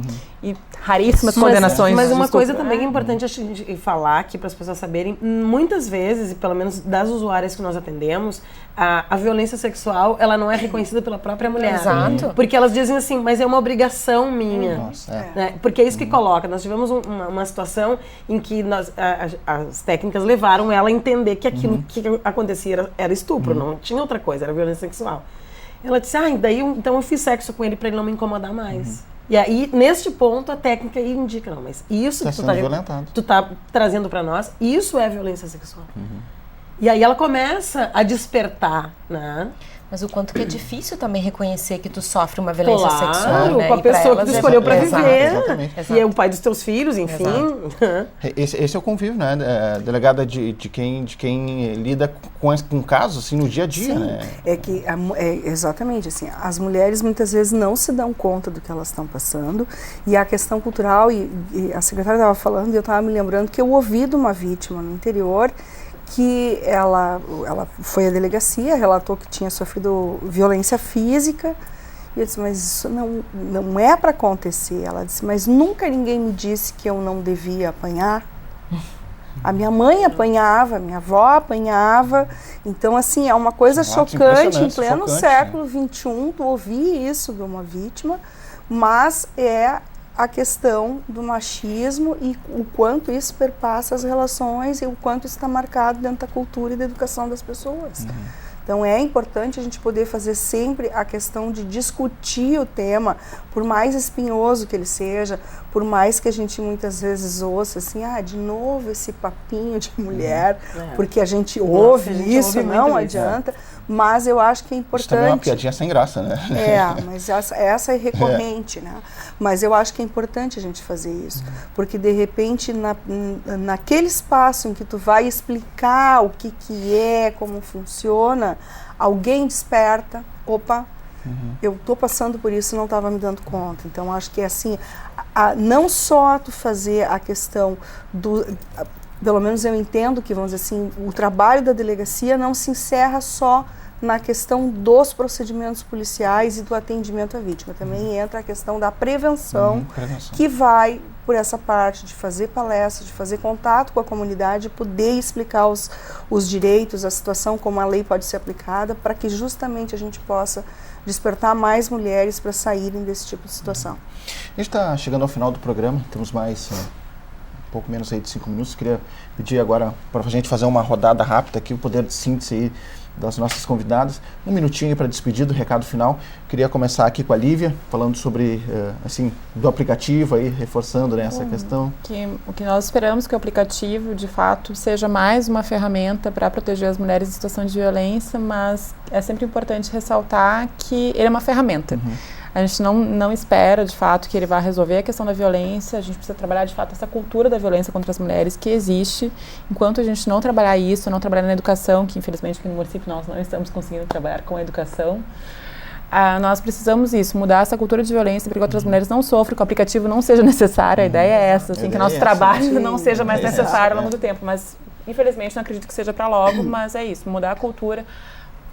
E raríssimas condenações. Mas uma coisa também importante a gente falar aqui para as pessoas saberem, muitas vezes, e pelo menos das usuárias que nós atendemos, a violência sexual, ela não é reconhecida pela própria mulher. Exato. Porque elas dizem assim, mas é uma obrigação minha. Nossa, né? Porque é isso que coloca. Nós tivemos uma situação em que as técnicas levaram ela a entender que aquilo que acontecia era estupro, não tinha outra coisa, era violência sexual. Ela disse, daí então eu fiz sexo com ele para ele não me incomodar mais. E aí, neste ponto, a técnica indica, não, mas isso que tu tá trazendo para nós, isso é violência sexual. E aí ela começa a despertar, né? Mas o quanto que é difícil também reconhecer que tu sofre uma violência sexual, Claro, né? com a pessoa que tu escolheu para viver. Exatamente. E é o pai dos teus filhos, enfim. Esse é o convívio, né? Delegada de quem lida com casos, assim, no dia a dia, né? É que, exatamente, assim, as mulheres muitas vezes não se dão conta do que elas estão passando, e a questão cultural, e a secretária estava falando, e eu estava me lembrando que eu ouvi de uma vítima no interior, que ela foi à delegacia, relatou que tinha sofrido violência física, e eu disse, mas isso não é para acontecer. Ela disse, mas nunca ninguém me disse que eu não devia apanhar. A minha mãe apanhava, a minha avó apanhava, então assim, é uma coisa chocante, em pleno século XXI, tu ouvir isso de uma vítima, mas é a questão do machismo e o quanto isso perpassa as relações e o quanto isso está marcado dentro da cultura e da educação das pessoas. Então é importante a gente poder fazer sempre a questão de discutir o tema, por mais espinhoso que ele seja, por mais que a gente muitas vezes ouça assim, de novo esse papinho de mulher, porque a gente ouve isso, não adianta. Mas eu acho que é importante... Isso também é uma piadinha sem graça, né? Mas essa é recorrente, né? Mas eu acho que é importante a gente fazer isso, porque de repente naquele espaço em que tu vai explicar o que é, como funciona, alguém desperta, opa, eu estou passando por isso e não estava me dando conta. Então acho que é assim, não só tu fazer a questão do... Pelo menos eu entendo que, vamos dizer assim, o trabalho da delegacia não se encerra só na questão dos procedimentos policiais e do atendimento à vítima. Também entra a questão da prevenção, que vai por essa parte de fazer palestras, de fazer contato com a comunidade, poder explicar os direitos, a situação, como a lei pode ser aplicada, para que justamente a gente possa despertar mais mulheres para saírem desse tipo de situação. A gente está chegando ao final do programa, temos mais... pouco menos aí de 5 minutos. Queria pedir agora para a gente fazer uma rodada rápida aqui, o poder de síntese aí das nossas convidadas. Um minutinho para despedir do recado final. Queria começar aqui com a Lívia, falando sobre, assim, do aplicativo aí, reforçando, né, essa questão. O que nós esperamos que o aplicativo, de fato, seja mais uma ferramenta para proteger as mulheres em situação de violência, mas é sempre importante ressaltar que ele é uma ferramenta. A gente não espera, de fato, que ele vá resolver a questão da violência. A gente precisa trabalhar, de fato, essa cultura da violência contra as mulheres que existe. Enquanto a gente não trabalhar isso, não trabalhar na educação, que infelizmente aqui no município nós não estamos conseguindo trabalhar com a educação, nós precisamos mudar essa cultura de violência para que outras mulheres não sofram, que o aplicativo não seja necessário. A ideia é essa, assim, que nosso trabalho não seja mais necessário ao longo do tempo. Mas, infelizmente, não acredito que seja para logo, mas é isso, mudar a cultura.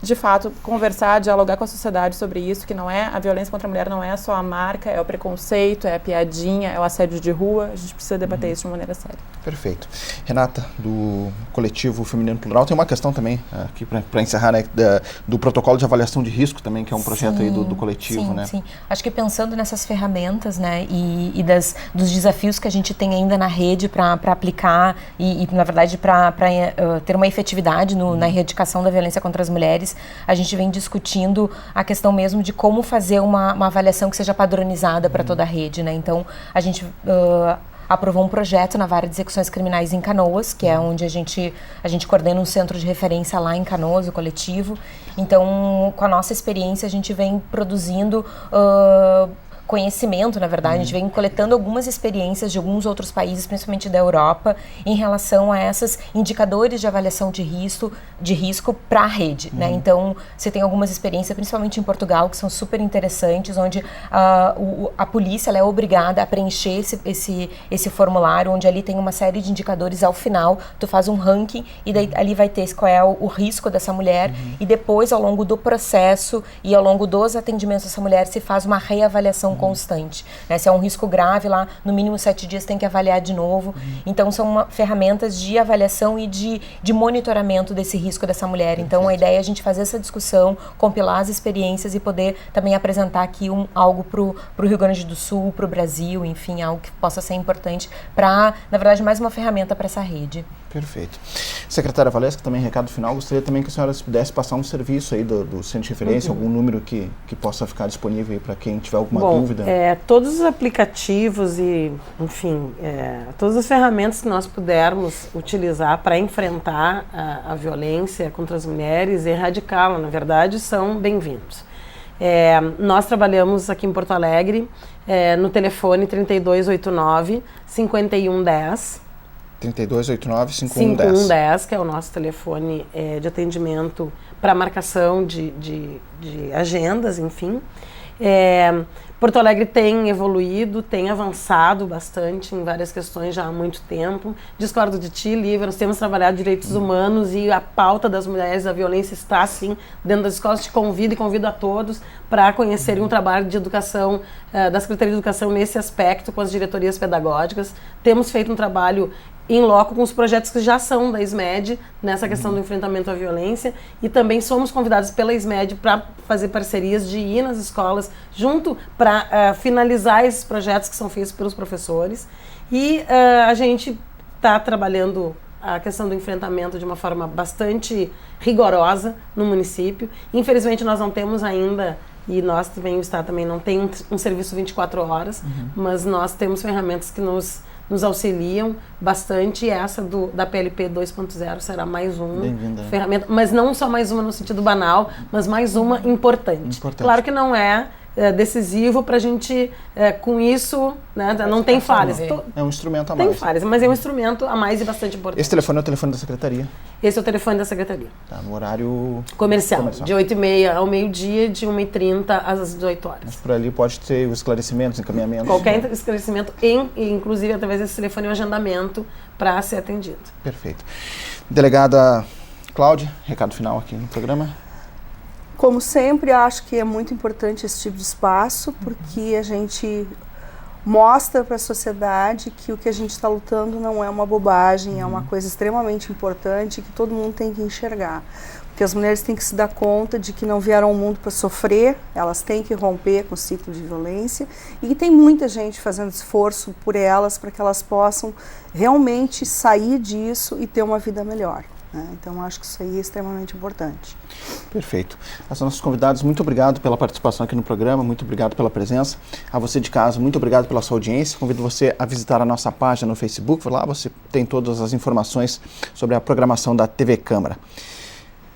De fato, conversar, dialogar com a sociedade sobre isso, que não é, a violência contra a mulher não é só a marca, é o preconceito, é a piadinha, é o assédio de rua. A gente precisa debater isso de uma maneira séria. Perfeito. Renata, do Coletivo Feminino Plural, tem uma questão também, aqui para encerrar, né, do protocolo de avaliação de risco também, que é um projeto aí do coletivo, né? Sim. Acho que pensando nessas ferramentas, né, e dos desafios que a gente tem ainda na rede para aplicar e, na verdade, para ter uma efetividade na erradicação da violência contra as mulheres, a gente vem discutindo a questão mesmo de como fazer uma avaliação que seja padronizada para toda a rede, né? Então, a gente aprovou um projeto na Vara de Execuções Criminais em Canoas, que é onde a gente coordena um centro de referência lá em Canoas, o coletivo. Então, com a nossa experiência, a gente vem produzindo conhecimento, na verdade, a gente vem coletando algumas experiências de alguns outros países, principalmente da Europa, em relação a esses indicadores de avaliação de risco para a rede, né? Então, você tem algumas experiências, principalmente em Portugal, que são super interessantes, onde a polícia ela é obrigada a preencher esse formulário, onde ali tem uma série de indicadores. Ao final, tu faz um ranking e daí ali vai ter qual é o risco dessa mulher e depois, ao longo do processo e ao longo dos atendimentos dessa mulher, se faz uma reavaliação constante, né? Se é um risco grave, lá no mínimo 7 dias tem que avaliar de novo. Então são ferramentas de avaliação e de monitoramento desse risco dessa mulher. Então a ideia é a gente fazer essa discussão, compilar as experiências e poder também apresentar aqui algo pro Rio Grande do Sul, pro Brasil, enfim, algo que possa ser importante para, na verdade, mais uma ferramenta para essa rede. Perfeito. Secretária Valesca, também recado final, gostaria também que a senhora pudesse passar um serviço aí do centro de referência, algum número que possa ficar disponível para quem tiver alguma dúvida. Todos os aplicativos e, enfim, todas as ferramentas que nós pudermos utilizar para enfrentar a violência contra as mulheres e erradicá-la, na verdade, são bem-vindos. Nós trabalhamos aqui em Porto Alegre no telefone 3289-5110. 3289-5110, que é o nosso telefone de atendimento para marcação de agendas, enfim. Porto Alegre tem evoluído, tem avançado bastante em várias questões já há muito tempo. Discordo de ti, Lívia, nós temos trabalhado direitos humanos e a pauta das mulheres, da violência está, sim, dentro das escolas. Te convido e convido a todos para conhecerem um trabalho de educação, da Secretaria de Educação nesse aspecto, com as diretorias pedagógicas. Temos feito um trabalho em loco com os projetos que já são da SMED nessa questão do enfrentamento à violência, e também somos convidados pela SMED para fazer parcerias de ir nas escolas junto para finalizar esses projetos que são feitos pelos professores, e a gente está trabalhando a questão do enfrentamento de uma forma bastante rigorosa no município. Infelizmente nós não temos ainda, e nós também, o Estado também não tem um serviço 24 horas, mas nós temos ferramentas que nos nos auxiliam bastante, e essa da PLP 2.0 será mais uma ferramenta, mas não só mais uma no sentido banal, mas mais uma importante. Claro que não é decisivo para a gente, com isso, né, não tem falhas. É um instrumento a mais. Tem falhas, mas é um instrumento a mais e bastante importante. Esse telefone é o telefone da Secretaria? Esse é o telefone da Secretaria. Tá, no horário comercial. De 8h30 ao meio-dia, de 1h30 às 18 horas. Mas por ali pode ter os esclarecimentos, encaminhamentos? Qualquer esclarecimento, inclusive através desse telefone, um agendamento para ser atendido. Perfeito. Delegada Cláudia, recado final aqui no programa. Como sempre, acho que é muito importante esse tipo de espaço, porque a gente mostra para a sociedade que o que a gente está lutando não é uma bobagem, é uma coisa extremamente importante que todo mundo tem que enxergar. Porque as mulheres têm que se dar conta de que não vieram ao mundo para sofrer, elas têm que romper com o ciclo de violência, e que tem muita gente fazendo esforço por elas para que elas possam realmente sair disso e ter uma vida melhor. Então, acho que isso aí é extremamente importante. Perfeito. Aos nossos convidados, muito obrigado pela participação aqui no programa, muito obrigado pela presença. A você de casa, muito obrigado pela sua audiência. Convido você a visitar a nossa página no Facebook, lá você tem todas as informações sobre a programação da TV Câmara.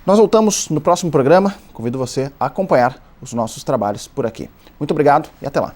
Nós voltamos no próximo programa, convido você a acompanhar os nossos trabalhos por aqui. Muito obrigado e até lá.